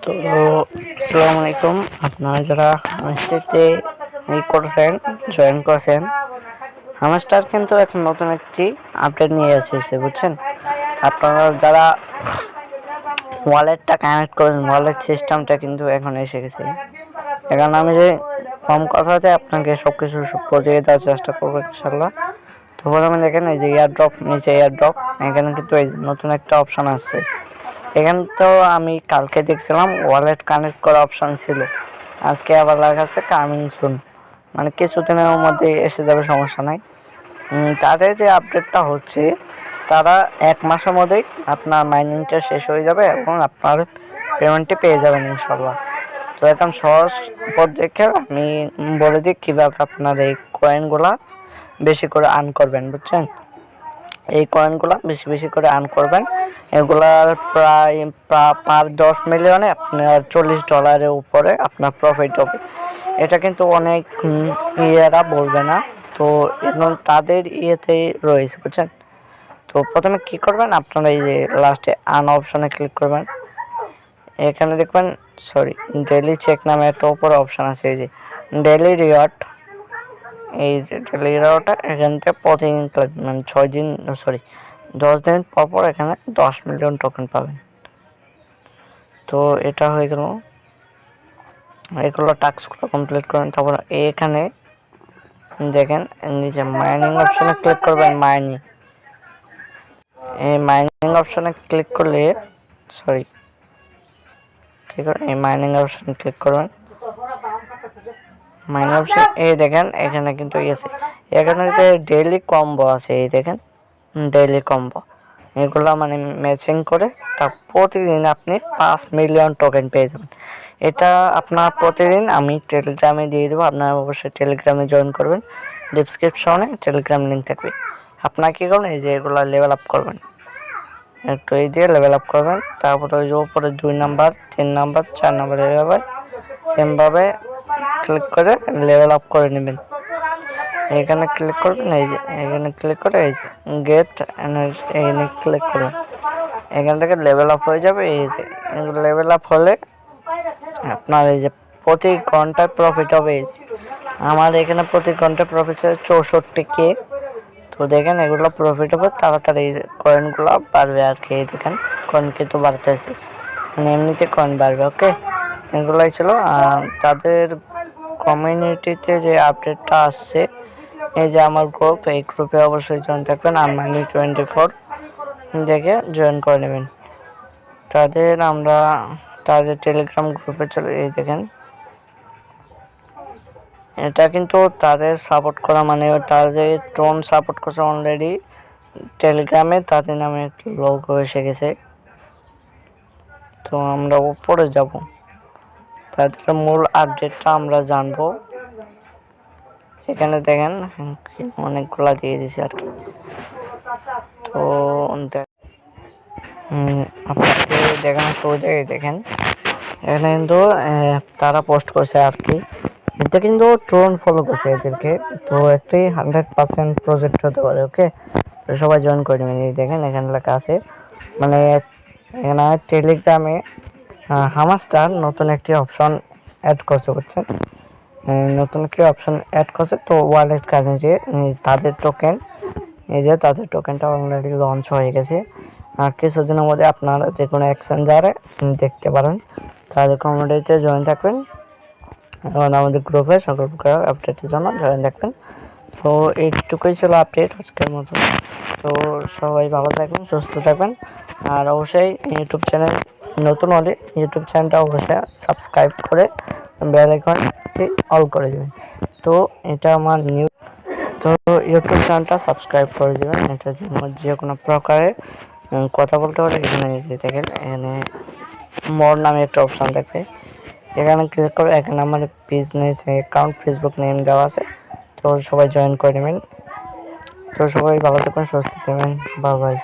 তো আসসালামু আলাইকুম। আপনারা যারা হামাস্টারতে জয়েন করেছেন, হামাস্টার কিন্তু এখন নতুন একটি আপডেট নিয়ে এসেছে, বুঝছেন। আপনারা যারা ওয়ালেটটা কানেক্ট করেন, ওয়ালেট সিস্টেমটা কিন্তু এখন এসে গেছে। এখন আমি যে কম কথাতে আপনাকে সব কিছু বুঝিয়ে দেওয়ার চেষ্টা করবো ইনশাল্লাহ। তো প্রথমে দেখেন এই যে এয়ারড্রপ, নিচে এয়ারড্রপ, এখানে কিন্তু এই নতুন একটা অপশন আসছে। এখানে তো আমি কালকে দেখছিলাম ওয়ালেট কানেক্ট করা অপশন ছিল, আজকে আবার লেখা আছে কামিং সুন, মানে কিছুদিনের মধ্যে এসে যাবে, সমস্যা নাই। তাদের যে আপডেটটা হচ্ছে, তারা 1 মাসের মধ্যেই আপনার মাইনিংটা শেষ হয়ে যাবে এবং আপনার পেমেন্টটি পেয়ে যাবেন ইনশাল্লাহ। তো এখন সহজ পদ্ধতিকে আমি বলে দিই কীভাবে আপনার এই কয়েনগুলা বেশি করে আর্ন করবেন, বুঝছেন। এই কয়েনগুলো বেশি বেশি করে আর্ন করবেন। এগুলার প্রায় পার 10 মিলিয়নে আপনার $40 উপরে আপনার প্রফিট হবে। এটা কিন্তু অনেক ইয়েরা বলবে না, তো এখন তাদের ইয়েতেই রয়েছে, বুঝছেন। তো প্রথমে কি করবেন, আপনারা এই যে লাস্টে আর্ন অপশনে ক্লিক করবেন। এখানে দেখবেন ডেইলি চেক নামে একটা উপরে অপশন আছে, এই যে ডেইলি রিওয়ার্ড। এই যে ডেইলি রিওয়ার্ডটা এখান থেকে প্রতিদিন মানে 10 দিন পর পর এখানে 10 মিলিয়ন টোকেন পাবেন। তো এটা হয়ে গেল, এগুলো টাস্কগুলো কমপ্লিট করেন। তারপর এখানে দেখেন নিচে মাইনিং অপশনে ক্লিক করবেন। এই মাইনিং অপশনে ক্লিক করলে এই মাইনিং অপশনে ক্লিক করবেন। মাইনিং অপশন এই দেখেন এখানে কিন্তু এখানে যে ডেইলি কম্বো আছে, এই দেখেন ডেইলি কম্বো, এগুলো মানে ম্যাচিং করে তা প্রতিদিন আপনি 5 মিলিয়ন টোকেন পেয়ে যাবেন। এটা আপনার প্রতিদিন আমি টেলিগ্রামে দিয়ে দেবো, আপনারা অবশ্যই টেলিগ্রামে জয়েন করবেন। ডিসক্রিপশনে টেলিগ্রাম লিঙ্ক থাকবে। আপনার কী করবেন, এই যে এগুলো লেভেল আপ করবেন, একটু এই দিয়ে লেভেল আপ করবেন। তারপরে ওই যে উপরে 2 নাম্বার, 3 নাম্বার, 4 নাম্বার এভাবে সেমভাবে ক্লিক করে লেভেল আপ করে নেবেন। এখানে ক্লিক করবেন, এই যে এখানে ক্লিক করে এই যে গেট এনার্জি, এখানে ক্লিক করবেন। এখান থেকে লেভেল আপ হয়ে যাবে। এই যে লেভেল আপ হলে আপনার এই যে প্রতি ঘন্টায় প্রফিট হবে। এই যে আমার এখানে প্রতি ঘন্টায় প্রফিট হচ্ছে 64K। তো দেখেন এগুলো প্রফিট হবে, তাড়াতাড়ি কয়েনগুলো বাড়বে আর কি। দেখেন কয়েন কিন্তু বাড়তেছে, মানে এমনিতে কয়েন বাড়বে। ওকে, এগুলাই ছিল তাদের কমিউনিটিতে যে আপডেটটা আসছে। এই যে আমার গ্রুপ, এই গ্রুপে অবশ্যই জয়েন থাকবেন। Armani24 দেখে জয়েন করে নেবেন। তাদের টেলিগ্রাম গ্রুপে চলে, এই দেখেন এটা কিন্তু তাদের সাপোর্ট করা, মানে তাদের টোন সাপোর্ট করছে অলরেডি টেলিগ্রামে, তাদের নামে একটি লোগো এসে গেছে। তো আমরা উপরে যাব, তাদের মূল আপডেটটা আমরা জানবো। এখানে দেখেন অনেকগুলা দিয়ে দিছে আর কি। তো আপনাকে দেখানো সুবিধাই দেখেন, এখানে কিন্তু তারা পোস্ট করছে আর কি। এটা কিন্তু ট্রোন ফলো করছে এদেরকে, তো একটি 100% প্রজেক্ট হতে পারে। ওকে, তো সবাই জয়েন করে নেবেন। এই দেখেন এখানে লেখা আছে, মানে এখানে টেলিগ্রামে হামাস্টার নতুন একটি অপশন অ্যাড করছে, বুঝছেন। নতুন একটি অপশন অ্যাড করছে। তো ওয়ালেট কাজে যে তাদের টোকেন, এই যে তাদের টোকেনটা অলরেডি লঞ্চ হয়ে গেছে। আর কিছুদিনের মধ্যে আপনারা যে কোনো এক্সচেঞ্জারে দেখতে পারেন। তাদের কমিউনিটিতে জয়েন থাকবেন এবং আমাদের গ্রুপে সকল প্রকার আপডেটের জন্য জয়েন থাকবেন। তো এইটুকুই ছিল আপডেট আজকের মতো। তো সবাই ভালো থাকবেন, সুস্থ থাকবেন। আর অবশ্যই ইউটিউব চ্যানেল নতুন হলে ইউটিউব চ্যানেলটা অবশ্যই সাবস্ক্রাইব করে বেল আইকনটি অল করে দেবেন। তো এটা আমার তো ইউটিউব চ্যানেলটা সাবস্ক্রাইব করে দেবেন। এটা যে কোনো প্রকারে কথা বলতে পারে। এখানে যে দেখেন এখানে মোর নামে একটা অপশান থাকবে, এখানে ক্লিক করে এখানে আমার বিজনেস অ্যাকাউন্ট ফেসবুক নেম দেওয়া আছে। তো সবাই জয়েন করে নেবেন। তো সবাই ভালো থাকবেন, সুস্থ থাকবেন, বাই বাই।